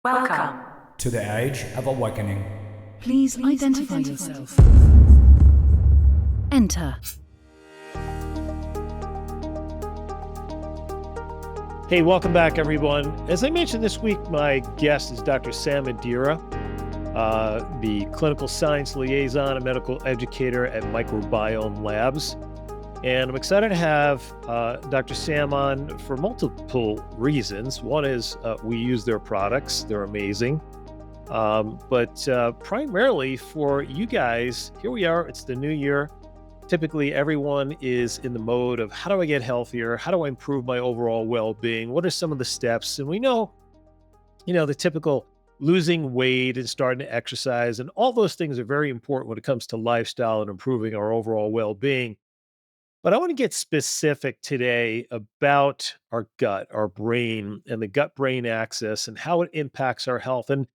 Welcome to the Age of Awakening. Please identify yourself. Enter. Hey, welcome back, everyone. As I mentioned this week, my guest is Dr. Sam Madeira, the clinical science liaison and medical educator at Microbiome Labs. And I'm excited to have Dr. Sam on for multiple reasons. One is we use their products. They're amazing. But primarily for you guys, here we are. It's the new year. Typically, everyone is in the mode of how do I get healthier? How do I improve my overall well-being? What are some of the steps? And we know, the typical losing weight and starting to exercise and all those things are very important when it comes to lifestyle and improving our overall well-being. But I want to get specific today about our gut, our brain, and the gut-brain axis and how it impacts our health. And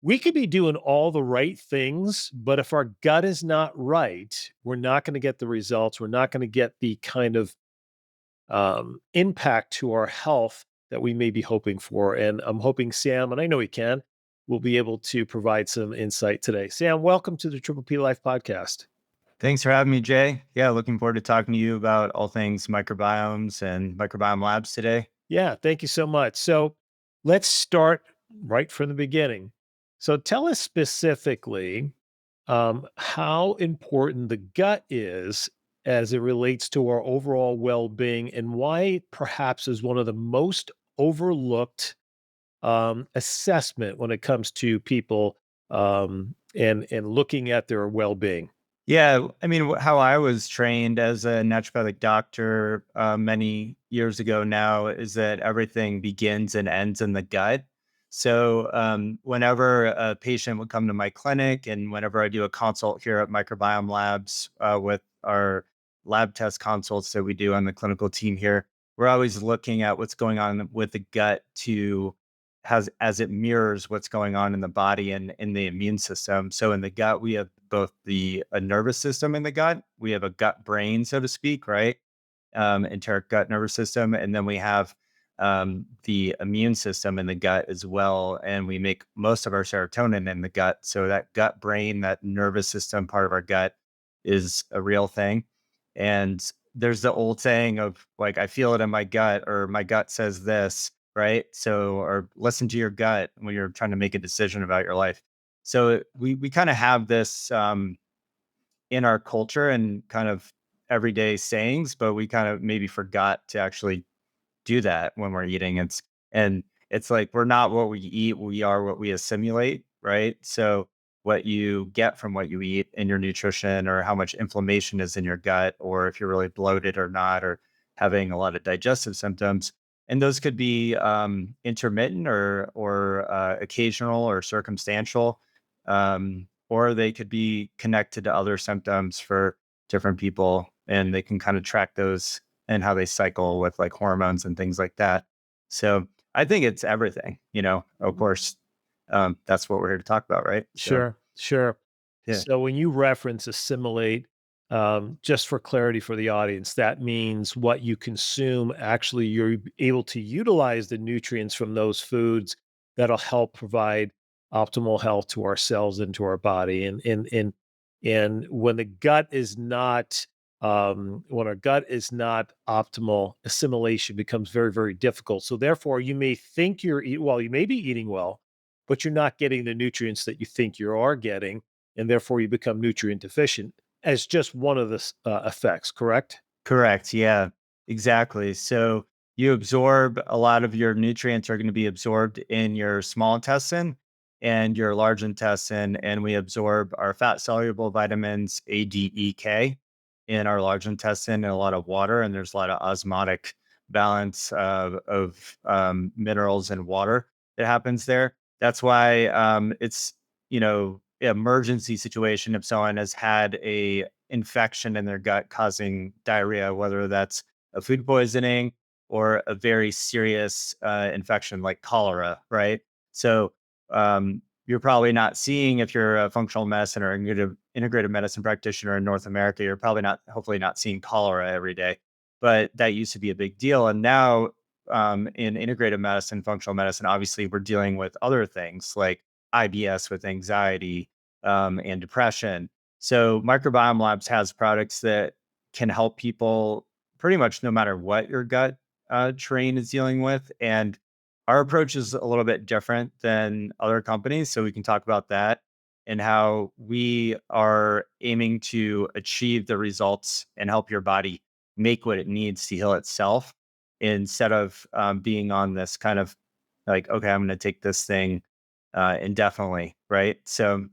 we could be doing all the right things, but if our gut is not right, we're not going to get the results. We're not going to get the kind of impact to our health that we may be hoping for. And I'm hoping Sam, and I know he can, will be able to provide some insight today. Sam, welcome to the Triple P Life Podcast. Thanks for having me, Jay. Yeah, looking forward to talking to you about all things microbiomes and Microbiome Labs today. Yeah, thank you so much. So let's start right from the beginning. So tell us specifically how important the gut is as it relates to our overall well-being and why it perhaps is one of the most overlooked assessment when it comes to people and looking at their well-being. Yeah, I mean, how I was trained as a naturopathic doctor many years ago now is that everything begins and ends in the gut. So whenever a patient would come to my clinic and whenever I do a consult here at Microbiome Labs with our lab test consults that we do on the clinical team here, we're always looking at what's going on with the gut as it mirrors what's going on in the body and in the immune system. So in the gut, we have both a nervous system in the gut. We have a gut brain, so to speak, right? Enteric gut nervous system. And then we have the immune system in the gut as well. And we make most of our serotonin in the gut. So that gut brain, that nervous system part of our gut is a real thing. And there's the old saying of like, I feel it in my gut, or my gut says this, right? So, or listen to your gut when you're trying to make a decision about your life. So we kind of have this in our culture and kind of everyday sayings, but we kind of maybe forgot to actually do that when we're eating. It's like we're not what we eat, we are what we assimilate, right? So what you get from what you eat in your nutrition, or how much inflammation is in your gut, or if you're really bloated or not, or having a lot of digestive symptoms. And those could be intermittent or occasional or circumstantial, or they could be connected to other symptoms for different people, and they can kind of track those and how they cycle with like hormones and things like that. So I think it's everything, of course, that's what we're here to talk about, right? Sure. Yeah. So when you reference assimilate, just for clarity for the audience, that means what you consume, actually you're able to utilize the nutrients from those foods that'll help provide optimal health to our cells and to our body. And when the gut is not when our gut is not optimal, assimilation becomes very, very difficult. So therefore, you may think you may be eating well, but you're not getting the nutrients that you think you are getting, and therefore you become nutrient deficient as just one of the effects, correct? Correct. Yeah, exactly. So you absorb a lot of your nutrients are going to be absorbed in your small intestine and your large intestine. And we absorb our fat soluble vitamins A, D, E, K in our large intestine and a lot of water. And there's a lot of osmotic balance of minerals and water that happens there. That's why it's, emergency situation if someone has had a infection in their gut causing diarrhea, whether that's a food poisoning or a very serious infection like cholera, right? So you're probably not seeing, if you're a functional medicine or integrative medicine practitioner in North America, you're probably not, hopefully not seeing cholera every day. But that used to be a big deal. And now in integrative medicine, functional medicine, obviously we're dealing with other things like IBS with anxiety and depression. So Microbiome Labs has products that can help people pretty much no matter what your gut terrain is dealing with. And our approach is a little bit different than other companies. So we can talk about that and how we are aiming to achieve the results and help your body make what it needs to heal itself instead of being on this kind of like, okay, I'm going to take this thing indefinitely. Right. So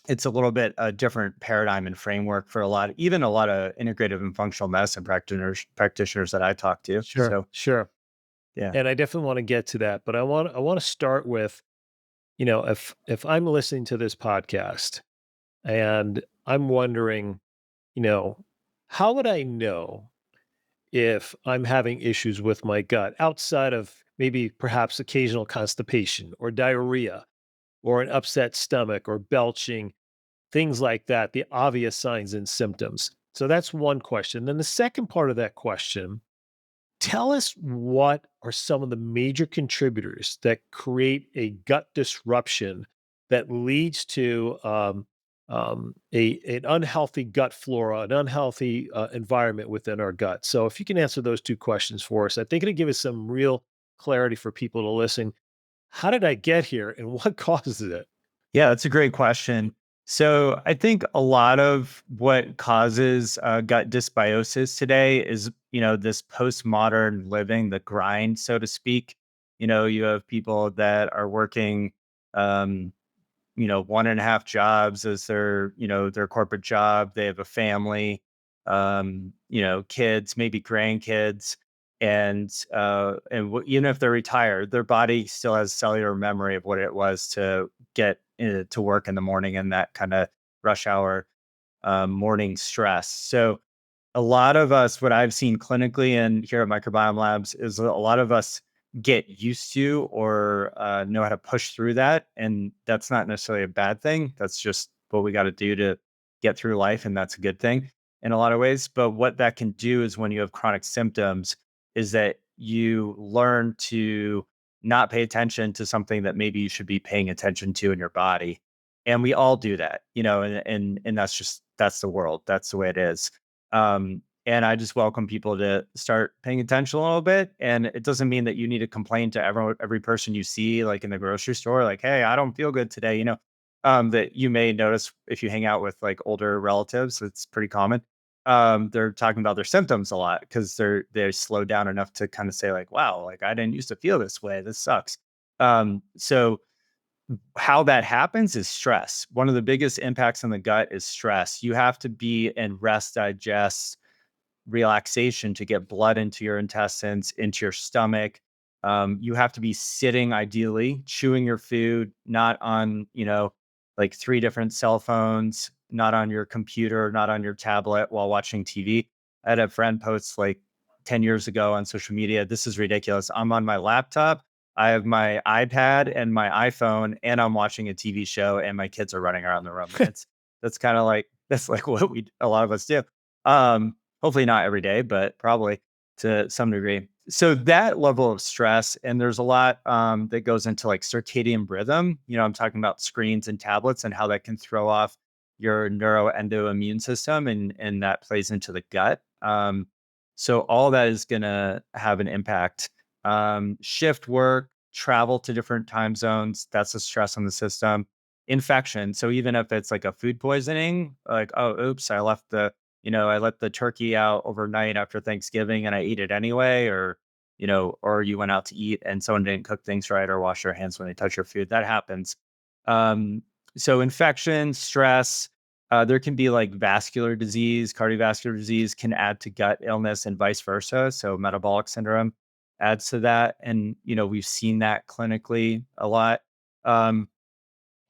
it's a little bit a different paradigm and framework for even a lot of integrative and functional medicine practitioners that I talk to. Sure, So sure. yeah. And I definitely want to get to that, but I want to start with, if I'm listening to this podcast and I'm wondering, you know, how would I know if I'm having issues with my gut outside of maybe perhaps occasional constipation or diarrhea or an upset stomach or belching, things like that, the obvious signs and symptoms? So that's one question. Then the second part of that question, tell us what are some of the major contributors that create a gut disruption that leads to an unhealthy gut flora, an unhealthy environment within our gut. So, if you can answer those two questions for us, I think it'll give us some real clarity for people to listen. How did I get here, and what causes it? Yeah, that's a great question. So I think a lot of what causes gut dysbiosis today is, this postmodern living, the grind, so to speak. You have people that are working, um, one and a half jobs as their corporate job. They have a family, kids, maybe grandkids. Even if they're retired, their body still has cellular memory of what it was to get to work in the morning and that kind of rush hour morning stress. So a lot of us, what I've seen clinically and here at Microbiome Labs, is a lot of us get used to or know how to push through that. And that's not necessarily a bad thing. That's just what we got to do to get through life. And that's a good thing in a lot of ways. But what that can do is when you have chronic symptoms, is that you learn to not pay attention to something that maybe you should be paying attention to in your body. And we all do that, and that's the world. That's the way it is. And I just welcome people to start paying attention a little bit. And it doesn't mean that you need to complain to every person you see, like in the grocery store, like, hey, I don't feel good today. That you may notice if you hang out with like older relatives, it's pretty common. They're talking about their symptoms a lot because they're slowed down enough to kind of say, like, wow, like I didn't used to feel this way. This sucks. So how that happens is stress. One of the biggest impacts on the gut is stress. You have to be in rest, digest, relaxation to get blood into your intestines, into your stomach. You have to be sitting ideally, chewing your food, not on, like three different cell phones, not on your computer, not on your tablet while watching TV. I had a friend post like 10 years ago on social media. This is ridiculous. I'm on my laptop. I have my iPad and my iPhone, and I'm watching a TV show, and my kids are running around the room. That's like what a lot of us do. Hopefully not every day, but probably to some degree. So that level of stress, and there's a lot that goes into like circadian rhythm. I'm talking about screens and tablets and how that can throw off your neuroendoimmune system, and that plays into the gut. So all that is going to have an impact. Shift work, travel to different time zones, that's a stress on the system. Infection. So even if it's like a food poisoning, like, oh, oops, I let the turkey out overnight after Thanksgiving and I ate it anyway, or you went out to eat and someone didn't cook things right or wash their hands when they touch your food. That happens. Um, so infection, stress, there can be like vascular disease, cardiovascular disease can add to gut illness and vice versa. So metabolic syndrome adds to that. And, we've seen that clinically a lot. Um,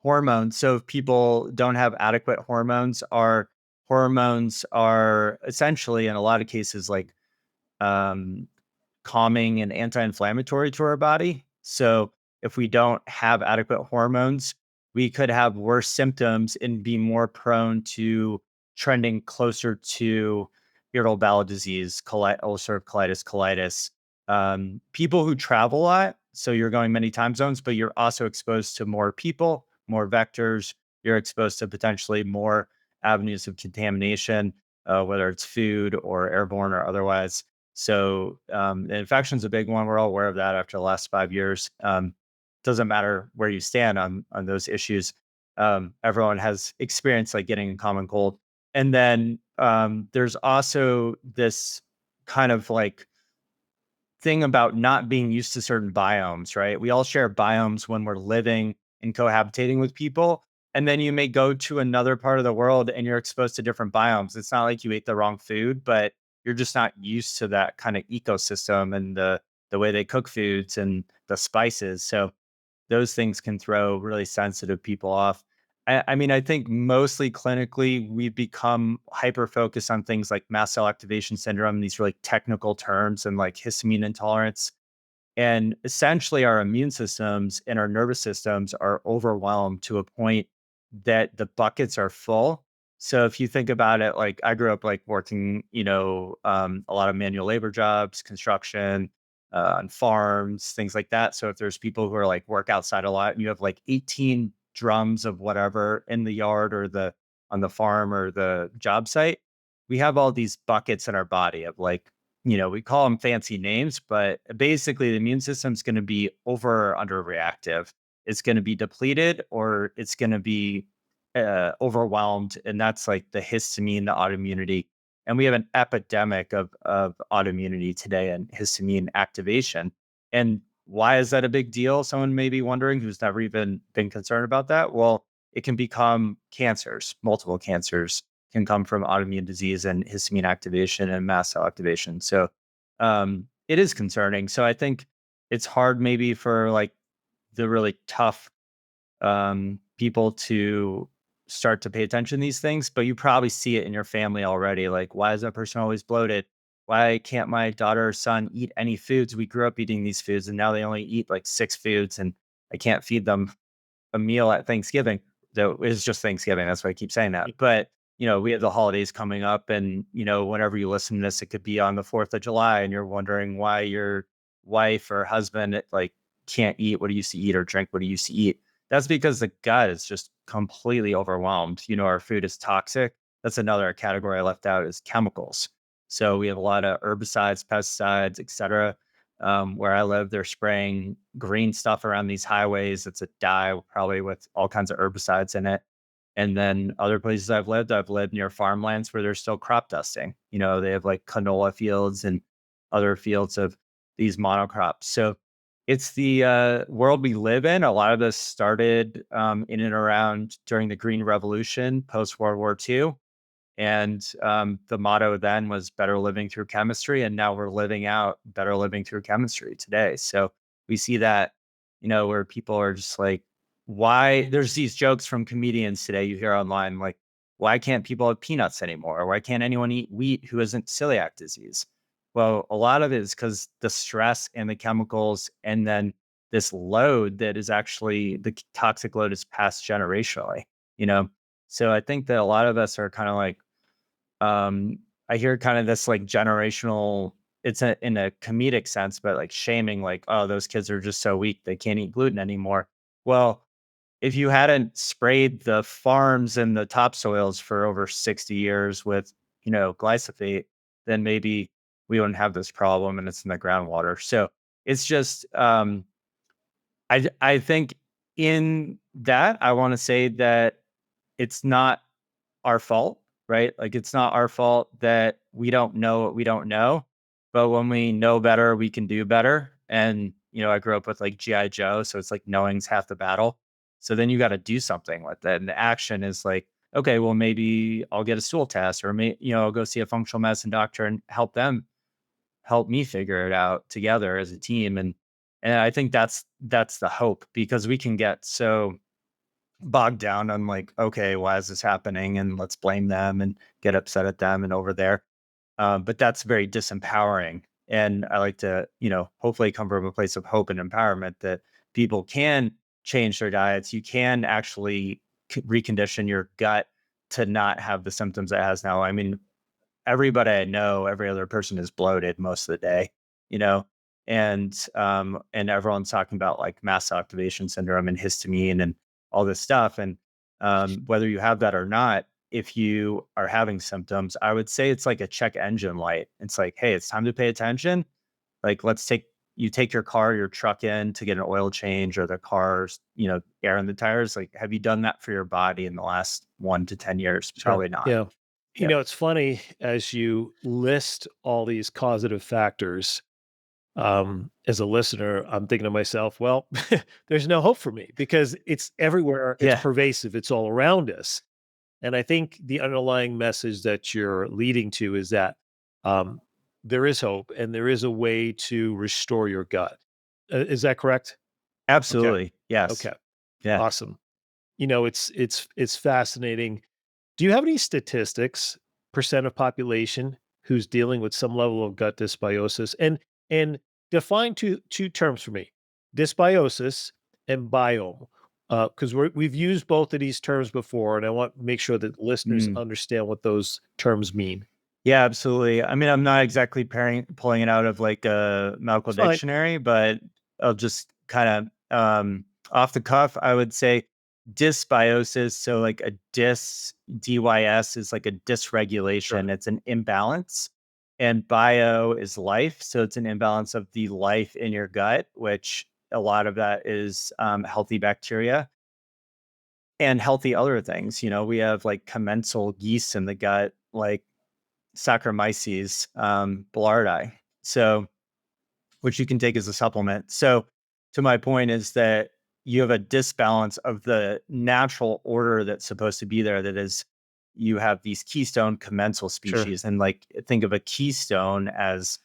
Hormones. So if people don't have adequate hormones, our hormones are essentially in a lot of cases like um, calming and anti-inflammatory to our body. So if we don't have adequate hormones, we could have worse symptoms and be more prone to trending closer to irritable bowel disease, ulcerative colitis, People who travel a lot, so you're going many time zones, but you're also exposed to more people, more vectors. You're exposed to potentially more avenues of contamination, whether it's food or airborne or otherwise. So the infection's a big one. We're all aware of that after the last 5 years. Doesn't matter where you stand on those issues. Everyone has experienced like getting a common cold. And then there's also this kind of like thing about not being used to certain biomes, right? We all share biomes when we're living and cohabitating with people. And then you may go to another part of the world and you're exposed to different biomes. It's not like you ate the wrong food, but you're just not used to that kind of ecosystem and the way they cook foods and the spices. So those things can throw really sensitive people off. I mean, I think mostly clinically, we've become hyper focused on things like mast cell activation syndrome, these really technical terms, and like histamine intolerance. And essentially, our immune systems and our nervous systems are overwhelmed to a point that the buckets are full. So if you think about it, like I grew up like working, a lot of manual labor jobs, construction, on farms, things like that. So if there's people who are like work outside a lot, and you have like 18 drums of whatever in the yard or the on the farm or the job site, we have all these buckets in our body of like, we call them fancy names, but basically the immune system's going to be over or underreactive. It's going to be depleted or it's going to be overwhelmed. And that's like the histamine, the autoimmunity. And we have an epidemic of autoimmunity today and histamine activation. And why is that a big deal? Someone may be wondering who's never even been concerned about that. Well, it can become cancers, multiple cancers can come from autoimmune disease and histamine activation and mast cell activation. So it is concerning. So I think it's hard maybe for like the really tough people to start to pay attention to these things, but you probably see it in your family already. Like, why is that person always bloated? Why can't my daughter or son eat any foods? We grew up eating these foods and now they only eat like 6 foods and I can't feed them a meal at Thanksgiving. Though it's just Thanksgiving. That's why I keep saying that. But we have the holidays coming up, and whenever you listen to this, it could be on the 4th of July, and you're wondering why your wife or husband like can't eat what he used to eat or drink what he used to eat. That's because the gut is just completely overwhelmed. Our food is toxic. That's another category I left out is chemicals. So we have a lot of herbicides, pesticides, etc. Where I live, they're spraying green stuff around these highways. It's a dye, probably with all kinds of herbicides in it. And then other places I've lived near farmlands where they're still crop dusting. They have like canola fields and other fields of these monocrops. So it's the world we live in. A lot of this started in and around during the Green Revolution, post World War II. And the motto then was better living through chemistry. And now we're living out better living through chemistry today. So we see that, where people are just like, why there's these jokes from comedians today you hear online, like, why can't people have peanuts anymore? Or why can't anyone eat wheat who isn't celiac disease? Well, a lot of it is because the stress and the chemicals, and then this load that is actually the toxic load is passed generationally, you know? So I think that a lot of us are kind of like, I hear kind of this like generational, in a comedic sense, but like shaming, like, oh, those kids are just so weak, they can't eat gluten anymore. Well, if you hadn't sprayed the farms and the topsoils for over 60 years with, glyphosate, then maybe we wouldn't have this problem and it's in the groundwater. So it's just, I think in that, I want to say that it's not our fault, right? Like it's not our fault that we don't know what we don't know, but when we know better, we can do better. And I grew up with like GI Joe, so it's like knowing's half the battle. So then you got to do something with it, and the action is like, okay, well maybe I'll get a stool test, or I'll go see a functional medicine doctor and help me figure it out together as a team. And I think that's the hope, because we can get so bogged down on like, okay, why is this happening? And let's blame them and get upset at them and over there. But that's very disempowering. And I like to, hopefully come from a place of hope and empowerment that people can change their diets. You can actually recondition your gut to not have the symptoms it has now. I mean, everybody I know, every other person is bloated most of the day, you know? and everyone's talking about like mast cell activation syndrome and histamine and all this stuff. And whether you have that or not, if you are having symptoms, I would say it's like a check engine light. It's like, hey, it's time to pay attention. Like, you take your car, your truck in to get an oil change, or the car's, air in the tires. Like, have you done that for your body in the last 1 to 10 years? Sure. Probably not. Yeah. Yeah. It's funny as you list all these causative factors. As a listener, I'm thinking to myself, well, there's no hope for me because it's everywhere, it's Yeah. pervasive, it's all around us. And I think the underlying message that you're leading to is that um, there is hope and there is a way to restore your gut. Is that correct? Okay. Absolutely. Yes. Okay. Yeah. Awesome. It's fascinating. Do you have any statistics, percent of population who's dealing with some level of gut dysbiosis? And define two terms for me: dysbiosis and biome, because we've used both of these terms before, and I want to make sure that listeners Mm. understand what those terms mean. Yeah, absolutely. I mean, I'm not exactly pulling it out of like a medical It's fine. dictionary, but I'll just kind of off the cuff, I would say dysbiosis. So like a dys is like a Sure. dysregulation. It's an imbalance. And bio is life. So it's an imbalance of the life in your gut, which a lot of that is healthy bacteria and healthy other things. We have like commensal yeast in the gut, like Saccharomyces boulardii, so which you can take as a supplement. So, to my point is that you have a disbalance of the natural order that's supposed to be there. That is, you have these keystone commensal Sure. species, and like think of a keystone as,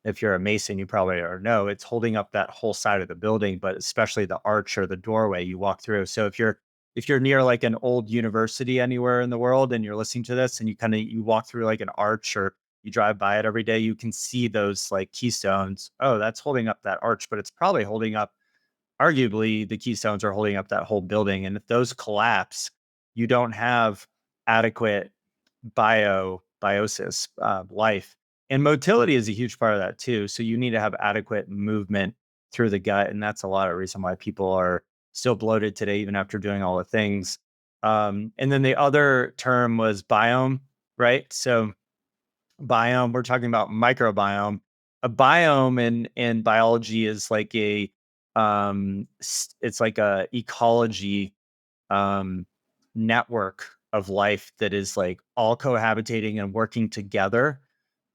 if you're a mason, you probably already know it's holding up that whole side of the building, but especially the arch or the doorway you walk through. So if you're near like an old university anywhere in the world and you're listening to this and you walk through like an arch or you drive by it every day, you can see those like keystones. Oh, that's holding up that arch, but it's probably holding up, arguably the keystones are holding up that whole building. And if those collapse, you don't have adequate biosis, life. And motility is a huge part of that too. So you need to have adequate movement through the gut. And that's a lot of reason why people are still bloated today, even after doing all the things. And then the other term was biome, right? So biome, we're talking about microbiome. A biome in biology is like it's like a ecology um, network of life that is like all cohabitating and working together.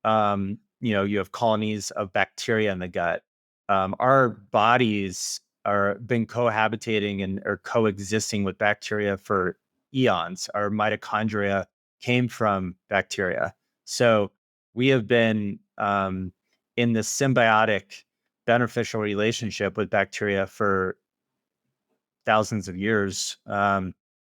You have colonies of bacteria in the gut. Our bodies are been cohabitating and are coexisting with bacteria for eons. Our mitochondria came from bacteria. So we have been in this symbiotic beneficial relationship with bacteria for thousands of years.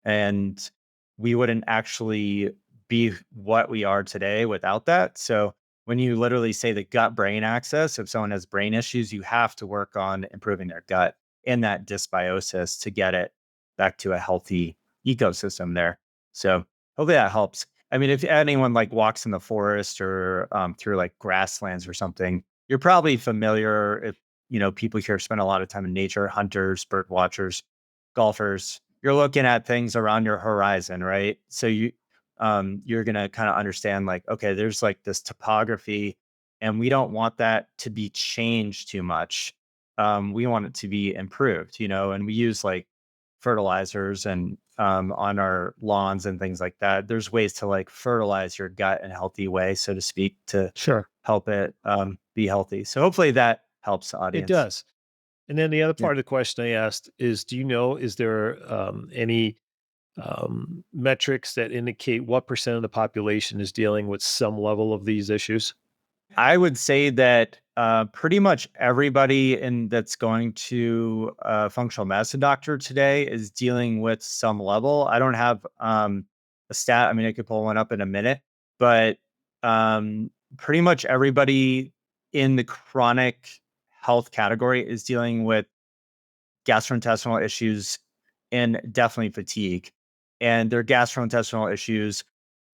And we wouldn't actually be what we are today without that. So when you literally say the gut brain axis, if someone has brain issues, you have to work on improving their gut in that dysbiosis to get it back to a healthy ecosystem there. So hopefully that helps. I mean, if anyone like walks in the forest or through like grasslands or something, you're probably familiar. If people here spend a lot of time in nature, hunters, bird watchers, golfers, you're looking at things around your horizon, right? So you're going to kind of understand like, okay, there's like this topography and we don't want that to be changed too much. We want it to be improved, and we use like fertilizers and on our lawns and things like that. There's ways to like fertilize your gut in a healthy way, so to speak, to Sure. help it be healthy. So hopefully that helps the It audience. does. And then the other Yeah. part of the question I asked is, do you know, is there any metrics that indicate what percent of the population is dealing with some level of these issues? I would say that pretty much everybody that's going to a functional medicine doctor today is dealing with some level. I don't have a stat. I mean, I could pull one up in a minute, but pretty much everybody in the chronic health category is dealing with gastrointestinal issues and definitely fatigue. And their gastrointestinal issues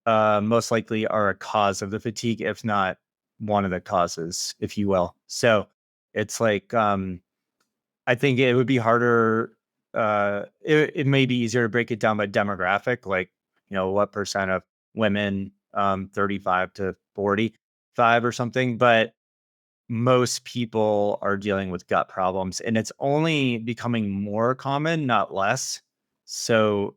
most likely are a cause of the fatigue, if not one of the causes, if you will. So It's like, I think it would be harder. It may be easier to break it down by demographic, like, what percent of women, 35 to 45 or something. But most people are dealing with gut problems, and it's only becoming more common, not less. So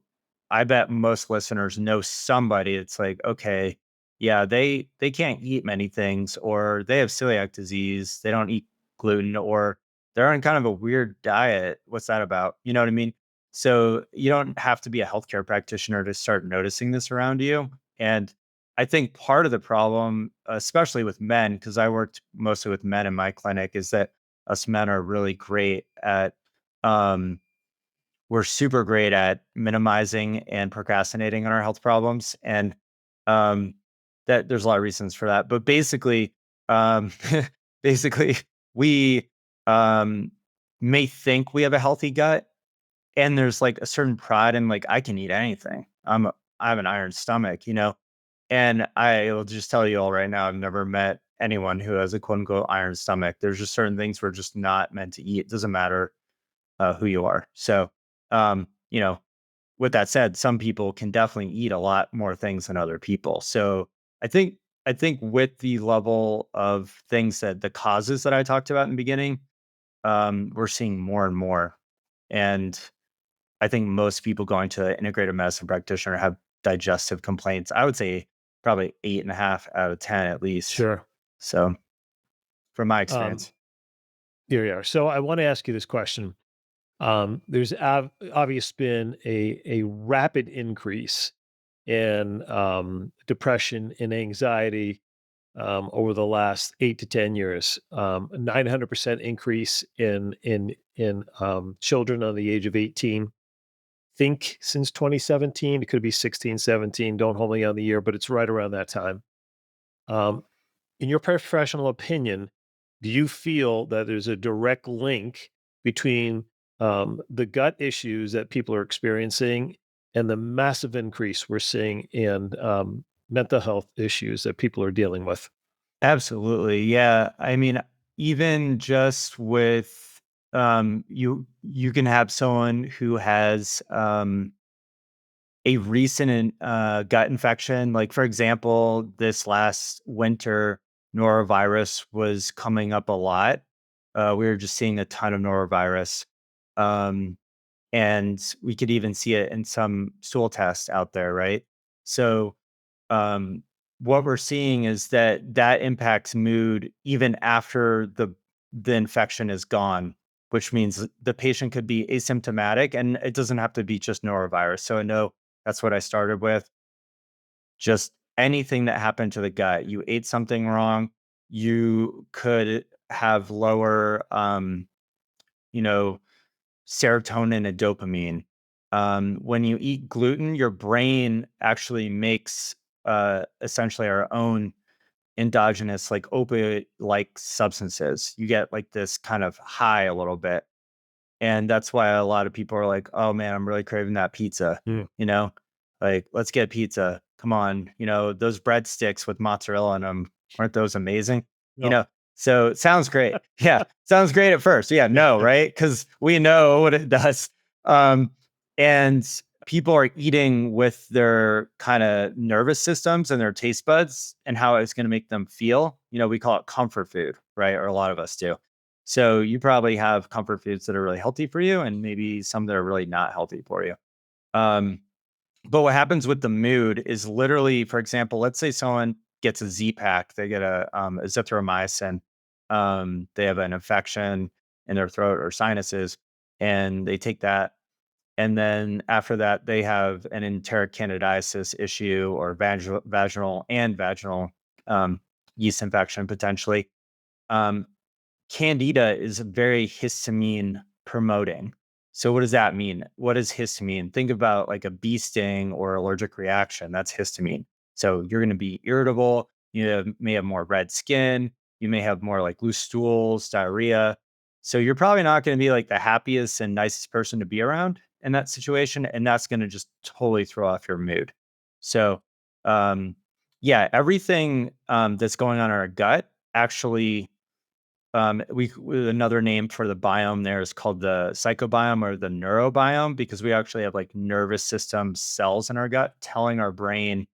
I bet most listeners know somebody that's like, okay, yeah, they can't eat many things, or they have celiac disease, they don't eat gluten, or they're on kind of a weird diet. What's that about? You know what I mean? So you don't have to be a healthcare practitioner to start noticing this around you. And I think part of the problem, especially with men, because I worked mostly with men in my clinic, is that us men are really great at, um, we're super great at minimizing and procrastinating on our health problems. And um, that there's a lot of reasons for that. But basically, um, basically, we um, may think we have a healthy gut, and there's like a certain pride in like, I can eat anything. I have an iron stomach, and I will just tell you all right now, I've never met anyone who has a quote unquote iron stomach. There's just certain things we're just not meant to eat. It doesn't matter who you are. So, um, you know, with that said, some people can definitely eat a lot more things than other people. So I think I think with the level of things that the causes that I talked about in the beginning, we're seeing more and more. And I think most people going to an integrated medicine practitioner have digestive complaints. I would say probably 8.5 out of 10 at least. Sure. So from my Um, experience. Here we are. So I want to ask you this question. There's obvious been a rapid increase in depression and anxiety over the last 8 to 10 years. 900% increase in children on the age of 18. Think since 2017, it could be 16, 17. Don't hold me on the year, but it's right around that time. Um, in your professional opinion, do you feel that there's a direct link between the gut issues that people are experiencing and the massive increase we're seeing in mental health issues that people are dealing with? Absolutely. Yeah. I mean, even just with you can have someone who has a recent gut infection. Like, for example, this last winter, norovirus was coming up a lot. We were just seeing a ton of norovirus. Um, and we could even see it in some stool tests out there, right? So, um, what we're seeing is that impacts mood even after the infection is gone, which means the patient could be asymptomatic, and it doesn't have to be just norovirus. So I know that's what I started with. Just anything that happened to the gut, you ate something wrong, you could have lower, you know, serotonin and dopamine. When you eat gluten, your brain actually makes essentially our own endogenous, like opiate like substances. You get like this kind of high a little bit. And that's why a lot of people are like, "Oh man, I'm really craving that pizza." Mm. You know, like, let's get pizza. Come on, those breadsticks with mozzarella on them, aren't those amazing? You No. know, so it sounds great. Yeah, sounds great at first. Yeah, Yeah. no, right? Because we know what it does. Um, and people are eating with their kind of nervous systems and their taste buds and how it's going to make them feel. We call it comfort food, right? Or a lot of us do. So you probably have comfort foods that are really healthy for you and maybe some that are really not healthy for you. Um, but what happens with the mood is literally, for example, let's say someone gets a Z-Pack, they get a azithromycin, they have an infection in their throat or sinuses, and they take that. And then after that, they have an enteric candidiasis issue or vaginal yeast infection potentially. Um, Candida is very histamine promoting. So what does that mean? What is histamine? Think about like a bee sting or allergic reaction. That's histamine. So you're going to be irritable. May have more red skin. You may have more like loose stools, diarrhea. So you're probably not going to be like the happiest and nicest person to be around in that situation. And that's going to just totally throw off your mood. So, yeah, everything that's going on in our gut actually Another name for the biome there is called the psychobiome or the neurobiome, because we actually have like nervous system cells in our gut telling our brain,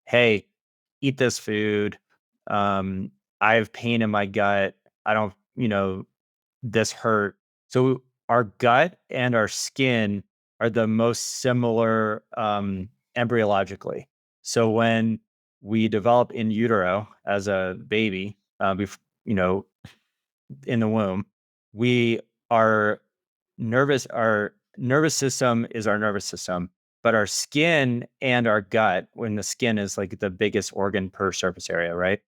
hey, eat this food. I have pain in my gut. I don't, this hurt. So our gut and our skin are the most similar embryologically. So when we develop in utero as a baby, you know, in the womb, we are our nervous system is our nervous system, but our skin and our gut, when the skin is like the biggest organ per surface area, right?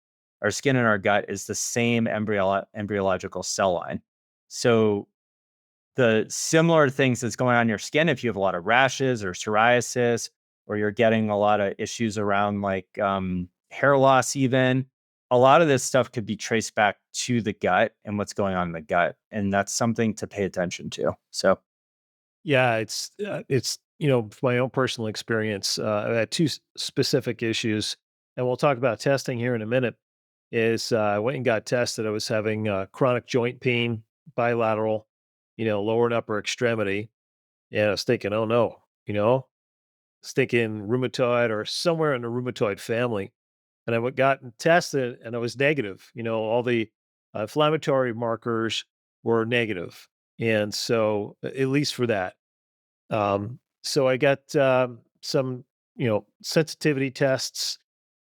Our skin and our gut is the same embryological cell line. So the similar things that's going on in your skin, if you have a lot of rashes or psoriasis, or you're getting a lot of issues around like hair loss, even a lot of this stuff could be traced back to the gut and what's going on in the gut. And that's something to pay attention to. So, Yeah, it's my own personal experience. I had two specific issues, and we'll talk about testing here in a minute. Is I went and got tested. I was having chronic joint pain, bilateral, lower and upper extremity, and I was thinking, oh no, I was thinking rheumatoid or somewhere in the rheumatoid family. And I got tested, and I was negative. All the inflammatory markers were negative, and so at least for that. So I got some, sensitivity tests,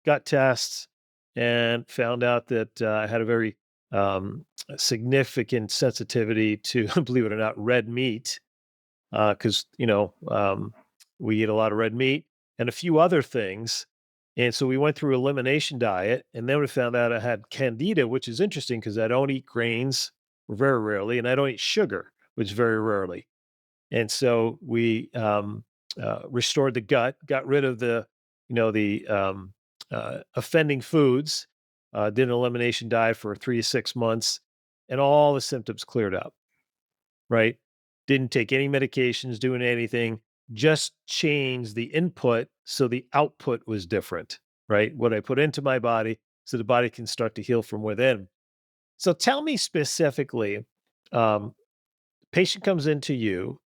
gut tests, and found out that I had a very significant sensitivity to, believe it or not, red meat, because we eat a lot of red meat and a few other things. And so we went through elimination diet, and then we found out I had candida, which is interesting because I don't eat grains very rarely, and I don't eat sugar, which very rarely. And so we restored the gut, got rid of the offending foods, did an elimination diet for 3 to 6 months, and all the symptoms cleared up. Right? Didn't take any medications, doing anything, just changed the input so the output was different. Right? What I put into my body, so the body can start to heal from within. So tell me specifically, um, patient comes into you,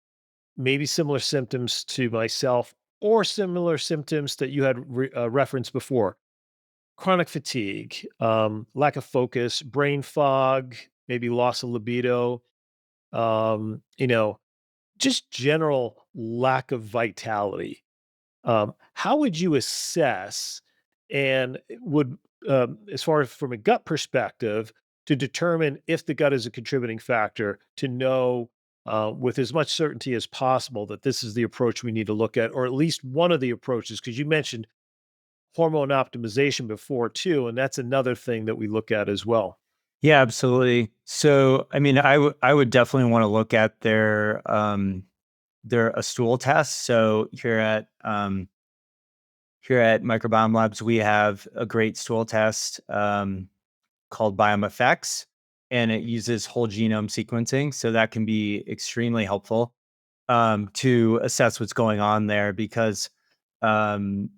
maybe similar symptoms to myself or similar symptoms that you had referenced before: chronic fatigue, lack of focus, brain fog, maybe loss of libido, um, you know, just general lack of vitality. How would you assess and would, as far as from a gut perspective, to determine if the gut is a contributing factor, to know with as much certainty as possible that this is the approach we need to look at, or at least one of the approaches? Because you mentioned hormone optimization before too, and that's another thing that we look at as well. yeah, absolutely. So, I mean, I would definitely want to look at their a stool test. So here at Microbiome Labs, we have a great stool test called Biome Effects, and it uses whole genome sequencing. So that can be extremely helpful to assess what's going on there, because um,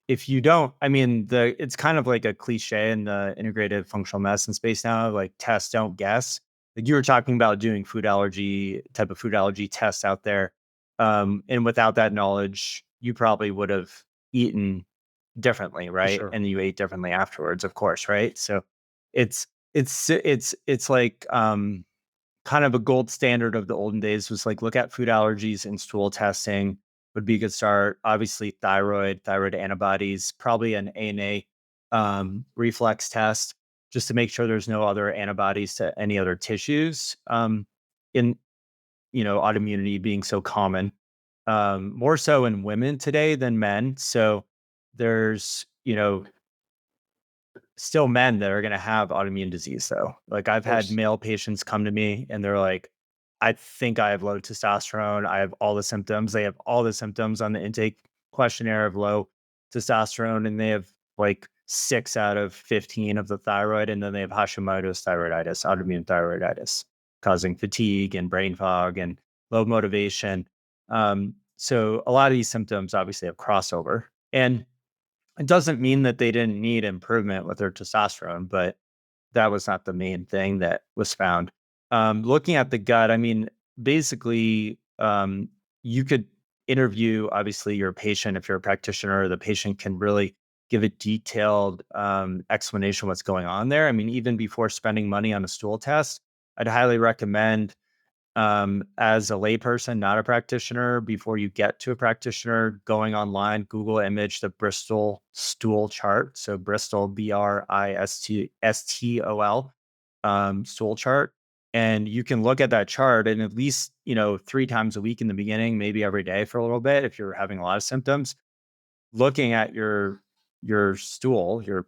if you don't, I mean, it's kind of like a cliche in the integrative functional medicine space now, like test, don't guess. Like you were talking about doing food allergy tests out there. And without that knowledge, you probably would have eaten differently, For right? sure. And you ate differently afterwards, of course, right? So it's it's like kind of a gold standard of the olden days was like look at food allergies and stool testing would be a good start. Obviously, thyroid antibodies, probably an ANA reflex test, just to make sure there's no other antibodies to any other tissues. In autoimmunity being so common, more so in women today than men. So there's still men that are going to have autoimmune disease though. Like Of I've had course. male patients come to me and they're like, I think I have low testosterone. I have all the symptoms. They have all the symptoms on the intake questionnaire of low testosterone, and they have like 6 out of 15 of the thyroid. And then they have Hashimoto's thyroiditis, autoimmune thyroiditis, causing fatigue and brain fog and low motivation. So a lot of these symptoms obviously have crossover. And it doesn't mean that they didn't need improvement with their testosterone, but that was not the main thing that was found. Looking at the gut, I mean, basically, you could interview, obviously, your patient. If you're a practitioner, the patient can really give a detailed explanation what's going on there. I mean, even before spending money on a stool test, I'd highly recommend, as a layperson, not a practitioner, before you get to a practitioner, going online, Google image the Bristol Stool Chart. So Bristol, Bristol, stool chart. And you can look at that chart, and at least, 3 times a week in the beginning, maybe every day for a little bit, if you're having a lot of symptoms, looking at your stool, your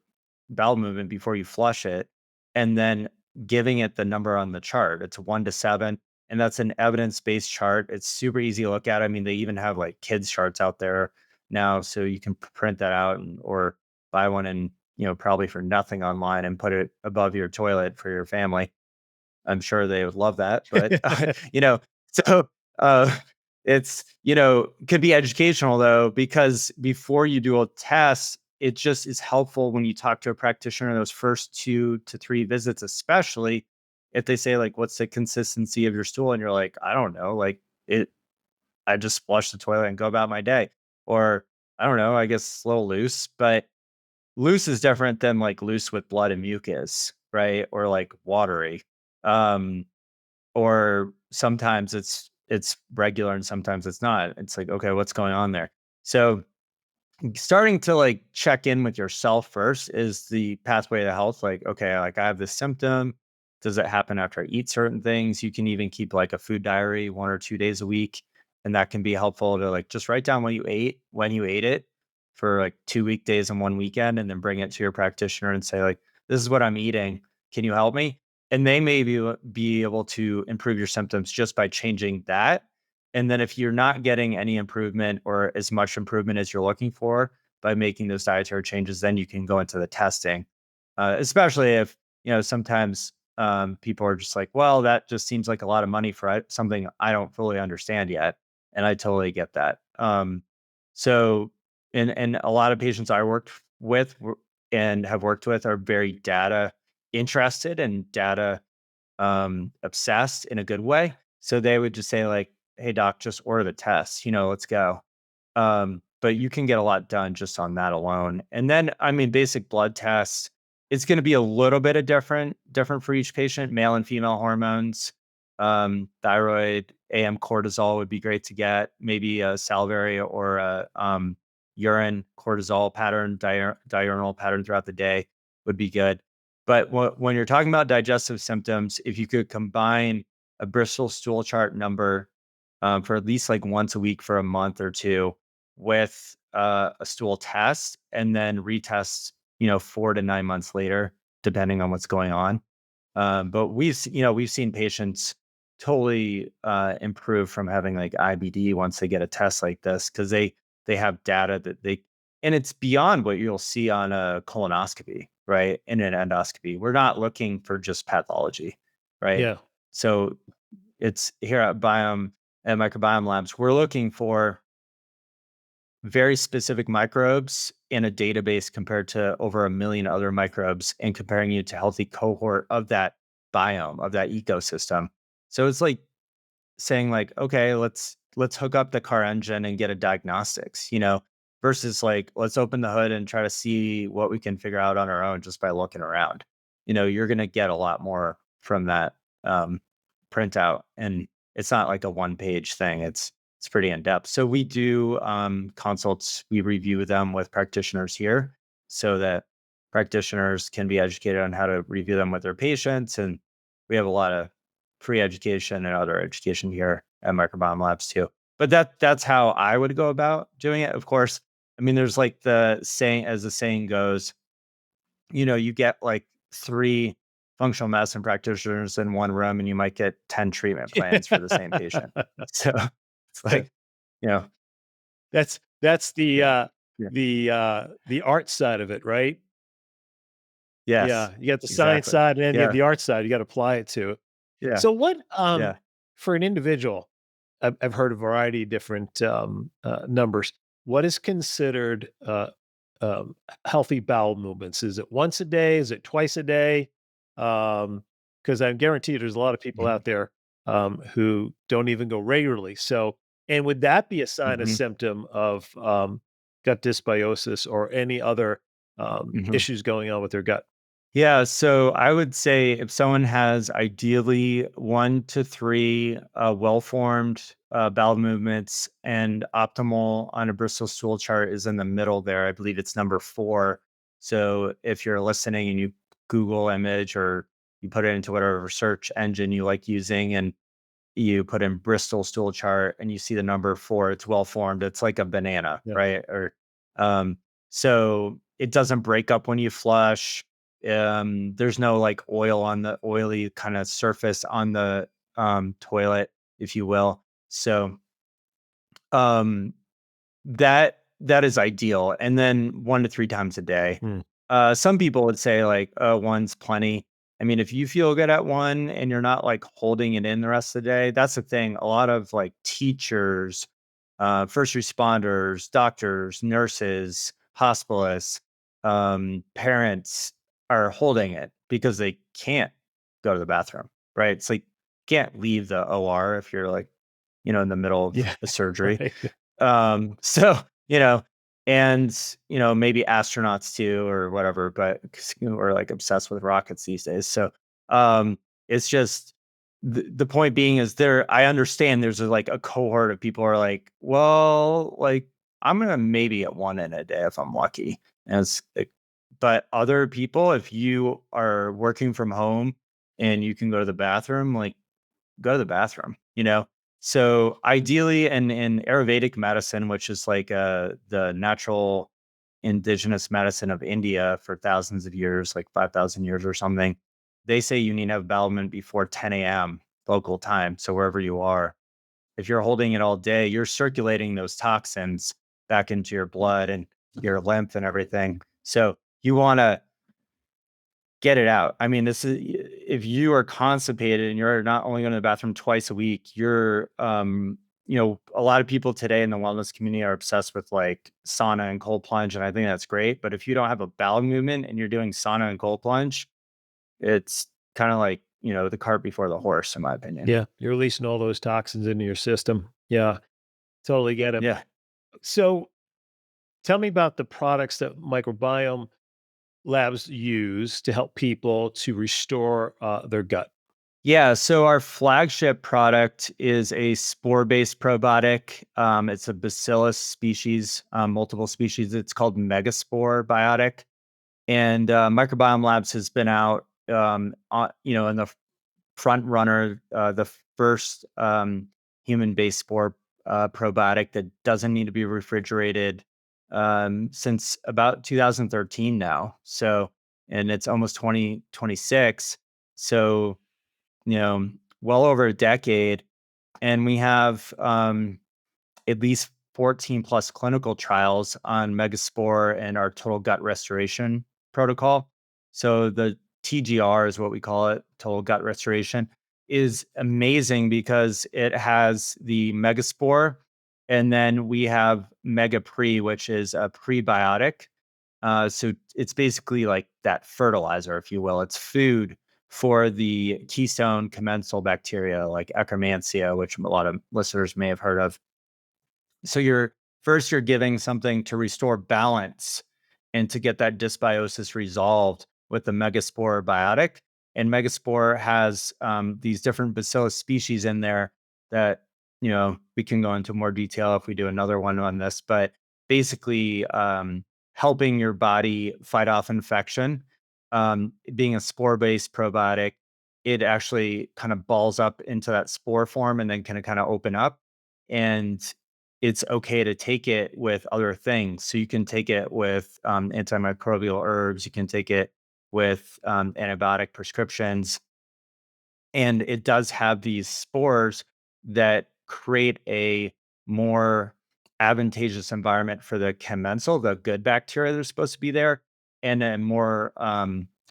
bowel movement before you flush it, and then giving it the number on the chart. It's 1 to 7, and that's an evidence-based chart. It's super easy to look at. I mean, they even have like kids charts out there now, so you can print that out or buy one, and probably for nothing online, and put it above your toilet for your family. I'm sure they would love that, but so uh, it's could be educational though, because before you do a test, it just is helpful when you talk to a practitioner those first 2 to 3 visits, especially if they say like, "What's the consistency of your stool?" and you're like, "I don't know, like it. I just flush the toilet and go about my day," or I don't know, I guess it's a little loose, but loose is different than like loose with blood and mucus, right? Or like watery. Um, or sometimes it's regular and sometimes it's not. It's like, okay, what's going on there? So starting to like check in with yourself first is the pathway to health. Like, okay, like I have this symptom. Does it happen after I eat certain things? You can even keep like a food diary 1 or 2 days a week. And that can be helpful to like just write down what you ate, when you ate it, for like 2 weekdays and one weekend, and then bring it to your practitioner and say, like, this is what I'm eating. Can you help me? And they may be able to improve your symptoms just by changing that. And then if you're not getting any improvement or as much improvement as you're looking for by making those dietary changes, then you can go into the testing. Especially if, sometimes people are just like, well, that just seems like a lot of money for something I don't fully understand yet. And I totally get that. So, and a lot of patients I worked with and have worked with are very data interested and data obsessed in a good way. So they would just say like, "Hey doc, just order the tests, let's go." But you can get a lot done just on that alone. And then, I mean, basic blood tests, it's going to be a little bit of different for each patient. Male and female hormones, thyroid, cortisol would be great to get. Maybe a salivary or a urine cortisol pattern, diurnal pattern throughout the day would be good. But when you're talking about digestive symptoms, if you could combine a Bristol stool chart number, for at least like once a week for a month or two, with a stool test, and then retest, 4 to 9 months later, depending on what's going on. But we've seen patients totally improve from having like IBD once they get a test like this, because they have data that and it's beyond what you'll see on a colonoscopy, right? In an endoscopy, we're not looking for just pathology, right? Yeah. So it's here at Microbiome Labs, we're looking for very specific microbes in a database compared to over 1 million other microbes, and comparing you to healthy cohort of that biome, of that ecosystem. So it's like saying like, okay, let's hook up the car engine and get a diagnostics, versus like, let's open the hood and try to see what we can figure out on our own just by looking around. You're going to get a lot more from that printout, and it's not like a one-page thing. It's pretty in depth. So we do consults. We review them with practitioners here, so that practitioners can be educated on how to review them with their patients. And we have a lot of free education and other education here at Microbiome Labs too. But that's how I would go about doing it. Of course, I mean, there's like the saying, as the saying goes, you get like 3 functional medicine practitioners in one room, and you might get 10 treatment plans for the same patient. So it's like, you know, That's the yeah, yeah, the art side of it, right? yes, Yeah, you got the science exactly. side, and then you have Yeah, the art side. You got to apply it to it. yeah, So what, yeah. for an individual, I've heard a variety of different numbers. What is considered healthy bowel movements? Is it once a day? Is it twice a day? Because I'm guaranteed there's a lot of people Mhm. out there who don't even go regularly. So, and would that be a sign, a Mhm. symptom of gut dysbiosis or any other Mhm. issues going on with their gut? Yeah, so I would say if someone has ideally 1 to 3 well-formed bowel movements, and optimal on a Bristol stool chart is in the middle there. I believe it's number 4. So if you're listening and you Google image or you put it into whatever search engine you like using, and you put in Bristol stool chart and you see the number 4, it's well formed. It's like a banana, Yeah. right? Or um, so it doesn't break up when you flush. There's no like oil on the oily kind of surface on the toilet, if you will. So um, that is ideal. And then 1 to 3 times a day. Hmm. Some people would say like, oh, one's plenty. I mean, if you feel good at one and you're not like holding it in the rest of the day, that's the thing. A lot of like teachers, first responders, doctors, nurses, hospitalists, parents are holding it because they can't go to the bathroom, right? It's like can't leave the OR if you're like, in the middle of Yeah. a surgery. Right. So, and, maybe astronauts too, or whatever, but 'cause, we're like obsessed with rockets these days. So, it's just the point being is I understand there's like a cohort of people who are like, well, like I'm going to maybe get one in a day if I'm lucky. And but other people, if you are working from home and you can go to the bathroom, like go to the bathroom. So ideally in Ayurvedic medicine, which is like the natural indigenous medicine of India for thousands of years, like 5,000 years or something, they say you need to have bowel movement before 10 a.m. local time. So wherever you are, if you're holding it all day, you're circulating those toxins back into your blood and your lymph and everything. So you want to get it out. I mean, this is if you are constipated and you're not only going to the bathroom twice a week, a lot of people today in the wellness community are obsessed with like sauna and cold plunge, and I think that's great. But if you don't have a bowel movement and you're doing sauna and cold plunge, it's kind of like, the cart before the horse, in my opinion. Yeah. You're releasing all those toxins into your system. Yeah. Totally get it. Yeah. So tell me about the products that Microbiome Labs use to help people to restore their gut. Yeah, so our flagship product is a spore-based probiotic. It's a bacillus species, multiple species. It's called Megaspore Biotic, and Microbiome Labs has been out, in the front runner, the first human-based spore probiotic that doesn't need to be refrigerated since about 2013 now. So, and it's almost 2026. So you know, well over a decade, and we have at least 14 plus clinical trials on Megaspore and our total gut restoration protocol. So the TGR is what we call it, total gut restoration, is amazing because it has the Megaspore, and then we have Mega Pre, which is a prebiotic. So it's basically like that fertilizer, if you will. It's food for the keystone commensal bacteria like Akkermansia, which a lot of listeners may have heard of. So you're giving something to restore balance and to get that dysbiosis resolved with the Megaspore biotic. And Megaspore has these different bacillus species in there that we can go into more detail if we do another one on this. But basically, helping your body fight off infection. Being a spore-based probiotic, it actually kind of balls up into that spore form and then can kind of open up. And it's okay to take it with other things. So you can take it with antimicrobial herbs. You can take it with antibiotic prescriptions. And it does have these spores that create a more advantageous environment for the commensal, the good bacteria that are supposed to be there, and a more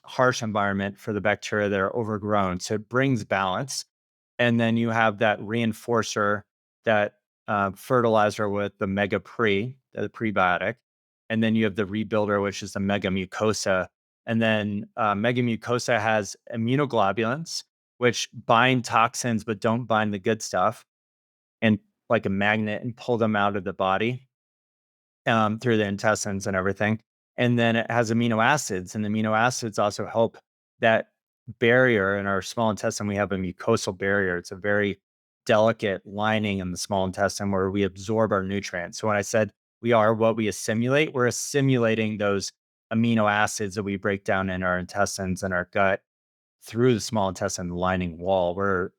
harsh environment for the bacteria that are overgrown. So it brings balance. And then you have that reinforcer, that fertilizer with the mega pre, the prebiotic. And then you have the rebuilder, which is the mega mucosa, And then megamucosa has immunoglobulins, which bind toxins but don't bind the good stuff, and like a magnet, and pull them out of the body through the intestines and everything. And then it has amino acids, and the amino acids also help that barrier in our small intestine. We have a mucosal barrier. It's a very delicate lining in the small intestine where we absorb our nutrients. So when I said we are what we assimilate, we're assimilating those amino acids that we break down in our intestines and our gut through the small intestine lining wall. We're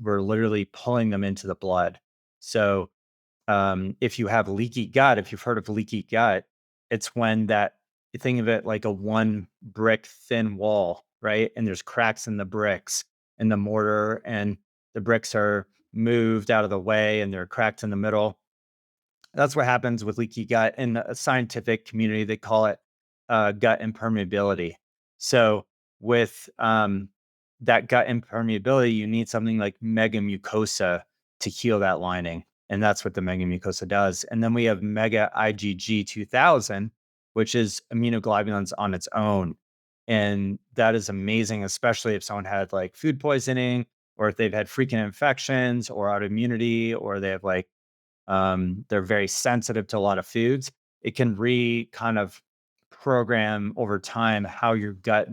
literally pulling them into the blood. So if you have leaky gut, if you've heard of leaky gut, it's when that, you think of it like a one brick thin wall, right? And there's cracks in the bricks in the mortar, and the bricks are moved out of the way and they're cracked in the middle. That's what happens with leaky gut. In the scientific community, they call it gut impermeability. So with that gut impermeability, you need something like megamucosa to heal that lining. And that's what the megamucosa does. And then we have mega IgG 2000, which is immunoglobulins on its own. And that is amazing, especially if someone had like food poisoning, or if they've had frequent infections or autoimmunity, or they have like they're very sensitive to a lot of foods. It can kind of program over time how your gut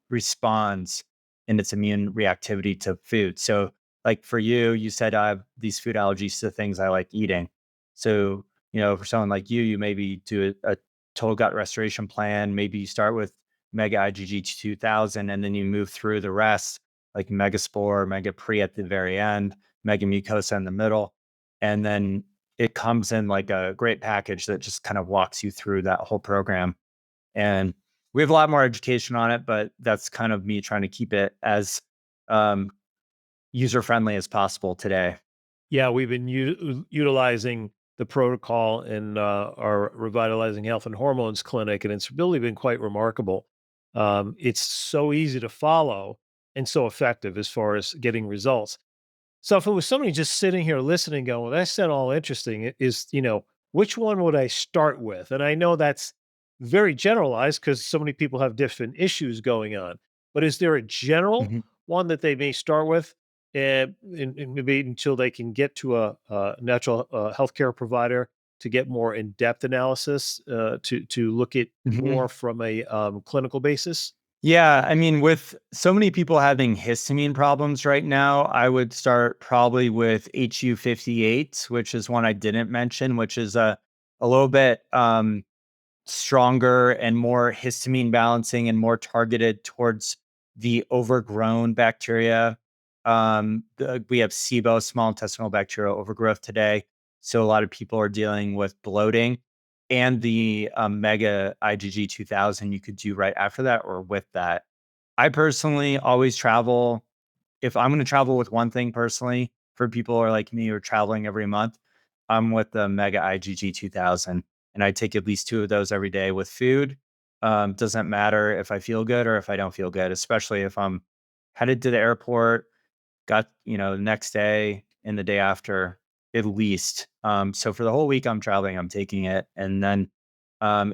responds in its immune reactivity to food. So, like for you, you said I have these food allergies to things I like eating. So, for someone like you maybe do a total gut restoration plan. Maybe you start with Mega IgG 2000, and then you move through the rest, like Megaspore, Mega Pre at the very end, Mega Mucosa in the middle. And then it comes in like a great package that just kind of walks you through that whole program. And we have a lot more education on it, but that's kind of me trying to keep it as um, user friendly as possible today. Yeah, we've been utilizing the protocol in our Revitalizing Health and Hormones clinic, and it's really been quite remarkable. It's so easy to follow and so effective as far as getting results. So if it was somebody just sitting here listening, going, well, that sounds all interesting, which one would I start with? And I know that's very generalized because so many people have different issues going on. But is there a general Mhm. one that they may start with, and maybe until they can get to a natural healthcare provider to get more in-depth analysis to look at more Mhm. from a clinical basis? Yeah, I mean, with so many people having histamine problems right now, I would start probably with HU58, which is one I didn't mention, which is a little bit stronger and more histamine balancing and more targeted towards the overgrown bacteria. We have SIBO, small intestinal bacterial overgrowth today. So a lot of people are dealing with bloating, and the mega IgG 2000 you could do right after that or with that. I personally always travel. If I'm going to travel with one thing personally, for people who are like me who are traveling every month, I'm with the Mega IgG 2000, and I take at least two of those every day with food. Doesn't matter if I feel good or if I don't feel good, especially if I'm headed to the airport, got, the next day and the day after, at least. So for the whole week I'm traveling, I'm taking it. And then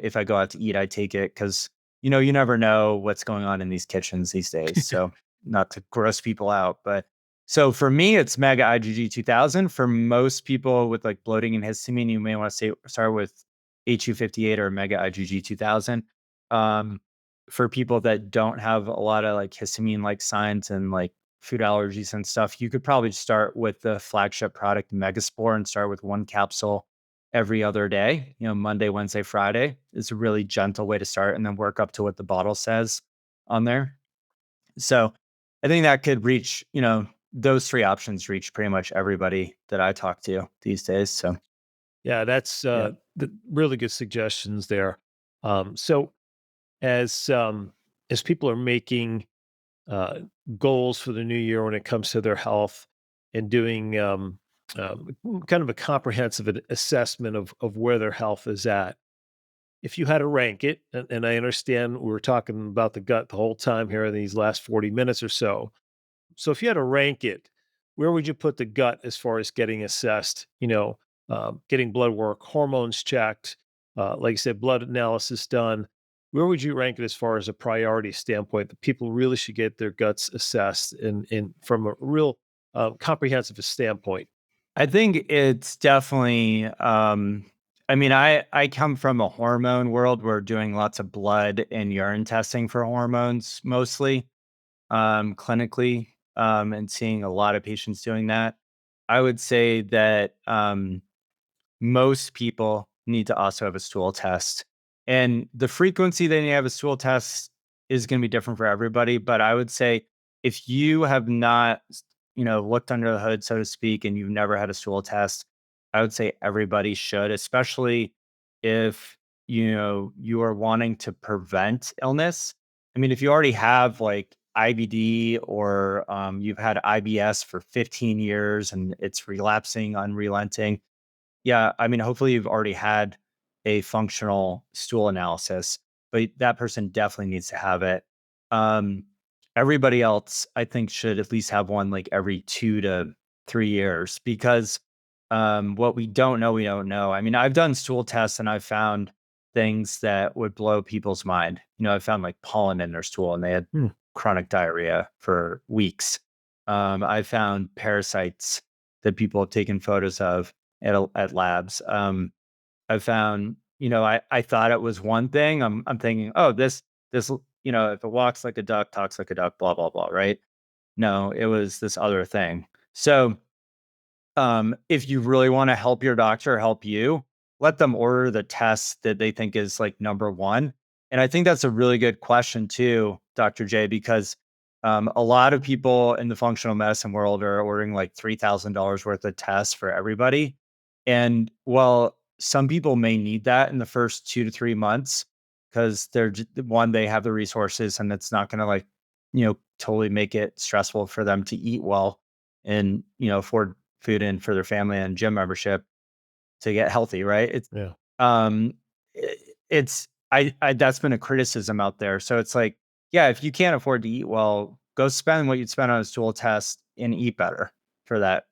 if I go out to eat, I take it because, you never know what's going on in these kitchens these days. So not to gross people out, but so for me, it's Mega IgG 2000. For most people with like bloating and histamine, you may want to start with HU58 or Mega IgG 2000. Um, for people that don't have a lot of like histamine like signs and like food allergies and stuff, you could probably start with the flagship product Megaspore and start with one capsule every other day. Monday, Wednesday, Friday is a really gentle way to start, and then work up to what the bottle says on there. So I think that could reach, those three options reach pretty much everybody that I talk to these days. So Yeah, that's yeah. really good suggestions there. So as as people are making uh, goals for the new year when it comes to their health and doing kind of a comprehensive assessment of where their health is at, if you had to rank it, and I understand we were talking about the gut the whole time here in these last 40 minutes or so. So if you had to rank it, where would you put the gut as far as getting assessed? Getting blood work, hormones checked, like you said, blood analysis done. where would you rank it as far as a priority standpoint that people really should get their guts assessed in from a real comprehensive standpoint? I think it's definitely I mean, I come from a hormone world. We're doing lots of blood and urine testing for hormones mostly, clinically, and seeing a lot of patients doing that. I would say that most people need to also have a stool test. And the frequency they need to have a stool test is going to be different for everybody. But I would say if you have not, looked under the hood, so to speak, and you've never had a stool test, I would say everybody should, especially if, you are wanting to prevent illness. I mean, if you already have like IBD or you've had IBS for 15 years and it's relapsing, unrelenting, yeah, I mean, hopefully you've already had a functional stool analysis, but that person definitely needs to have it. Um, Everybody else, I think, should at least have one like every 2 to 3 years because what we don't know, we don't know. I mean, I've done stool tests and I've found things that would blow people's mind. I found like pollen in their stool and they had Hmm. chronic diarrhea for weeks. I found parasites that people have taken photos of at labs. I found, I thought it was one thing. I'm thinking, oh, this, if it walks like a duck, talks like a duck, blah blah blah, right? No, it was this other thing. So, if you really want to help your doctor help you, let them order the test that they think is like number one. And I think that's a really good question too, Dr. J, because a lot of people in the functional medicine world are ordering like $3,000 worth of tests for everybody. And well, some people may need that in the first 2 to 3 months because one, they have the resources and it's not going to like, totally make it stressful for them to eat well and, afford food in for their family and gym membership to get healthy, right? Yeah. Um, I it's I that's been a criticism out there. So it's like, yeah, if you can't afford to eat well, go spend what you'd spend on a stool test and eat better for that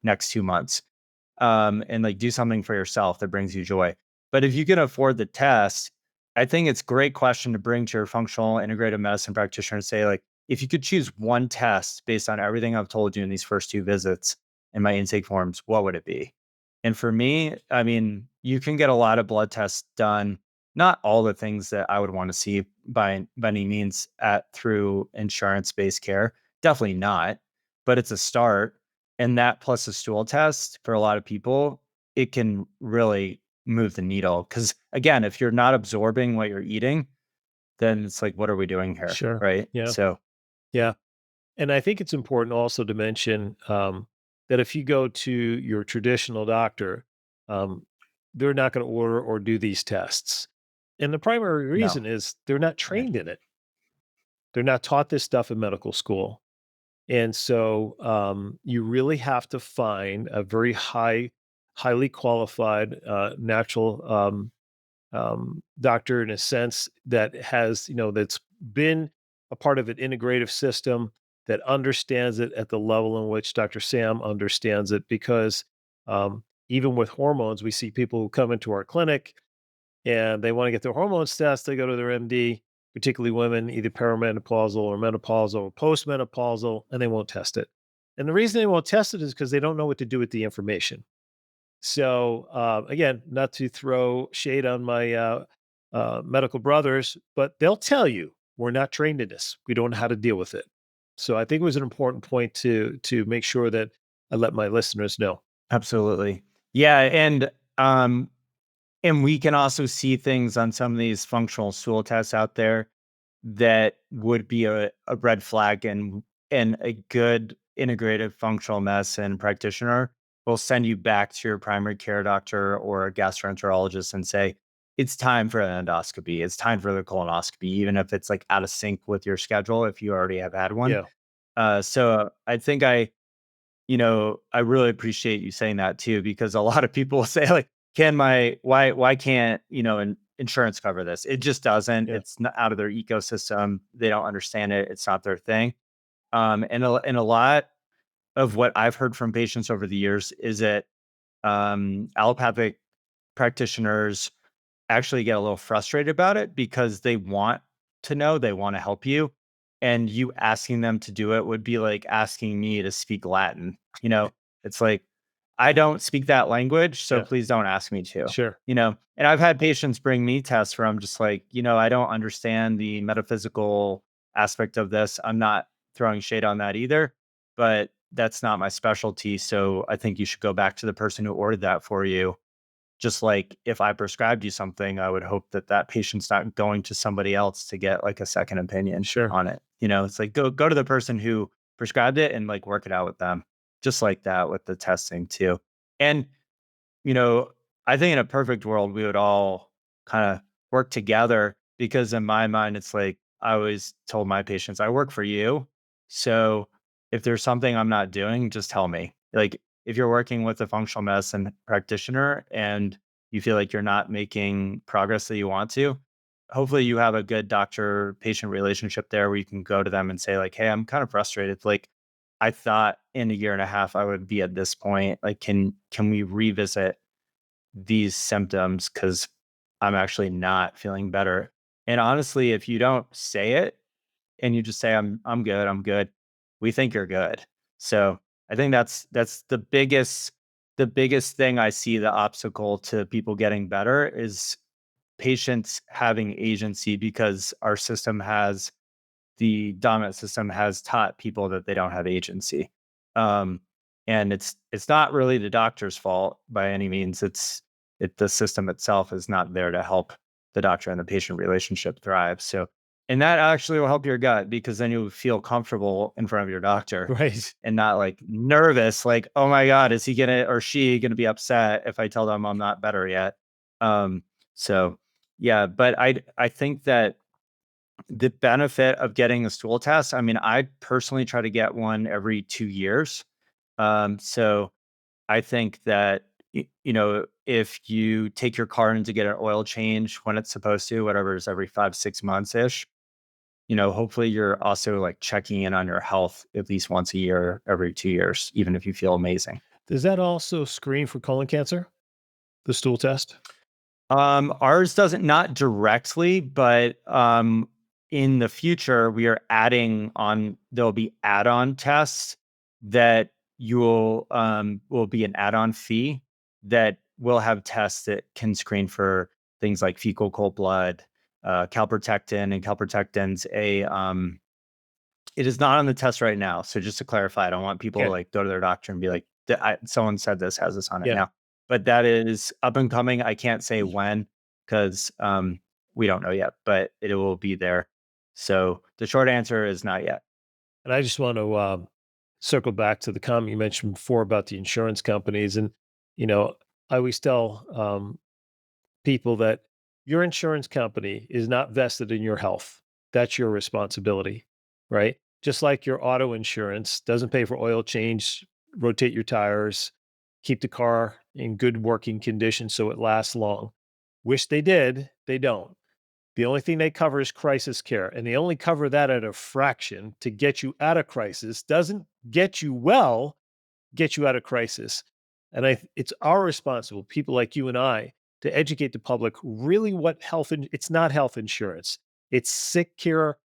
next 2 months. And like do something for yourself that brings you joy. But if you can afford the test, I think it's a great question to bring to your functional integrative medicine practitioner and say, like, if you could choose one test based on everything I've told you in these first two visits in my intake forms, what would it be? And for me, I mean, you can get a lot of blood tests done. Not all the things that I would want to see by any means at through insurance-based care. Definitely not, but it's a start. And that plus a stool test for a lot of people, it can really move the needle. Because again, if you're not absorbing what you're eating, then it's like, what are we doing here? Sure. Right. Yeah. So, Yeah. And I think it's important also to mention that if you go to your traditional doctor, um, they're not going to order or do these tests. And the primary no. reason is they're not Right. trained in it. They're not taught this stuff in medical school. And so you really have to find a very highly qualified natural doctor in a sense that has, that's been a part of an integrative system that understands it at the level in which Dr. Sam understands it. Because even with hormones, we see people who come into our clinic and they want to get their hormones test. They go to their MD, particularly women, either perimenopausal or menopausal or postmenopausal, and they won't test it. And the reason they won't test it is because they don't know what to do with the information. So again, not to throw shade on my medical brothers, but they'll tell you we're not trained in this. We don't know how to deal with it. So I think it was an important point to make sure that I let my listeners know. Absolutely. Yeah. And we can also see things on some of these functional stool tests out there that would be a red flag, and a good integrative functional medicine practitioner will send you back to your primary care doctor or a gastroenterologist and say, it's time for an endoscopy. It's time for the colonoscopy, even if it's like out of sync with your schedule, if you already have had one. Yeah, So I think I really appreciate you saying that too, because a lot of people say like, why can't, insurance cover this? It just doesn't. yeah, It's not out of their ecosystem. They don't understand it. It's not their thing. And a lot of what I've heard from patients over the years is that allopathic practitioners actually get a little frustrated about it because they want to know, they want to help you. And you asking them to do it would be like asking me to speak Latin. It's like, I don't speak that language, so Yeah. please don't ask me to. Sure. And I've had patients bring me tests where I'm just like, I don't understand the metaphysical aspect of this. I'm not throwing shade on that either, but that's not my specialty. So I think you should go back to the person who ordered that for you. Just like if I prescribed you something, I would hope that that patient's not going to somebody else to get like a second opinion Sure. on it. It's like go to the person who prescribed it and like work it out with them. Just like that with the testing too. And you know, I think in a perfect world, we would all kind of work together because in my mind, it's like I always told my patients, I work for you. So if there's something I'm not doing, just tell me. Like if you're working with a functional medicine practitioner and you feel like you're not making progress that you want to, hopefully you have a good doctor patient relationship there where you can go to them and say, like, hey, I'm kind of frustrated. Like, I thought in a year and a half I would be at this point. Like, can we revisit these symptoms? Because I'm actually not feeling better. And honestly, if you don't say it and you just say I'm good, we think you're good. So I think that's the biggest thing I see, the obstacle to people getting better is patients having agency, because the dominant system has taught people that they don't have agency. Um, and it's not really the doctor's fault by any means. The system itself is not there to help the doctor and the patient relationship thrive. So, and that actually will help your gut, because then you'll feel comfortable in front of your doctor Right. and not like nervous, like, oh my God, is he gonna or she gonna be upset if I tell them I'm not better yet? So yeah, but I think that the benefit of getting a stool test, I mean, I personally try to get one every 2 years. So I think that, if you take your car in to get an oil change when it's supposed to, whatever is every 5, 6 months ish, hopefully you're also like checking in on your health at least once a year, every 2 years, even if you feel amazing. Does that also screen for colon cancer? The stool test? Ours doesn't, not directly, but in the future we are adding on. There'll be add-on tests that will be an add-on fee that will have tests that can screen for things like fecal cord blood, calprotectin, and calprotectin's it is not on the test right now. So just to clarify, I don't want people to Okay. like go to their doctor and be like, someone said this has this on it Yeah. now. But that is up and coming. I can't say when because we don't know yet, but it will be there. So the short answer is not yet. And I just want to circle back to the comment you mentioned before about the insurance companies. And, you know, I always tell people that your insurance company is not vested in your health. That's your responsibility, right? Just like your auto insurance doesn't pay for oil change, rotate your tires, keep the car in good working condition so it lasts long. Wish they did, they don't. The only thing they cover is crisis care, and they only cover that at a fraction to get you out of crisis. Doesn't get you well, get you out of crisis. And it's our responsible, people like you and I, to educate the public really what it's not health insurance. It's sick care,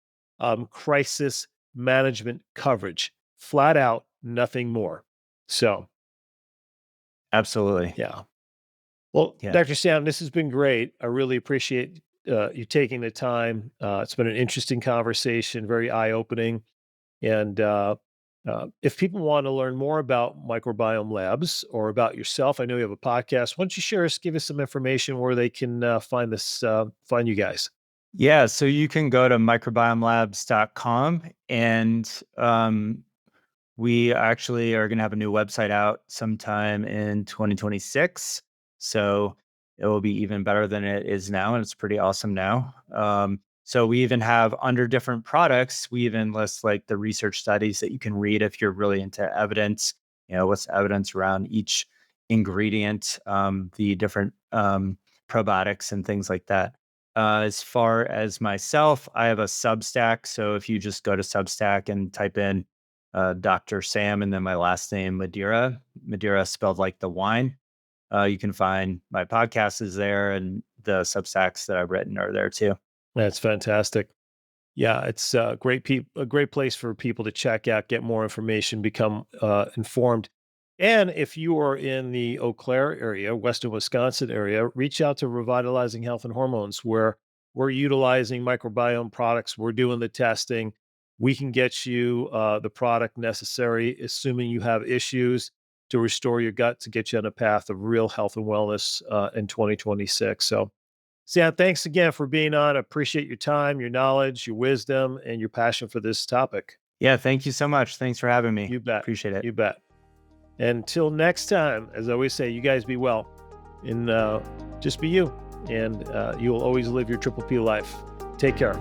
crisis management coverage, flat out, nothing more. So, Absolutely. yeah. Well, Yeah. Dr. Sam, this has been great. I really appreciate you taking the time. It's been an interesting conversation, very eye opening. And if people want to learn more about Microbiome Labs or about yourself, I know you have a podcast. Why don't you give us some information where they can find you guys? Yeah. So you can go to microbiomelabs.com, and we actually are going to have a new website out sometime in 2026. So it will be even better than it is now. And it's pretty awesome now. So we even have, under different products, we even list like the research studies that you can read if you're really into evidence. What's the evidence around each ingredient, the different probiotics and things like that. As far as myself, I have a Substack. So if you just go to Substack and type in Dr. Sam and then my last name, Madeira spelled like the wine. You can find my podcast is there, and the Substacks that I've written are there too. That's fantastic. Yeah, it's a great place for people to check out, get more information, become informed. And if you are in the Eau Claire area, Western Wisconsin area, reach out to Revitalizing Health and Hormones, where we're utilizing microbiome products. We're doing the testing. We can get you the product necessary, assuming you have issues, to restore your gut, to get you on a path of real health and wellness in 2026. So, Sam, thanks again for being on. I appreciate your time, your knowledge, your wisdom, and your passion for this topic. Yeah, thank you so much. Thanks for having me. You bet. Appreciate it. You bet. Until next time, as I always say, you guys be well and just be you. And you'll always live your Triple P life. Take care.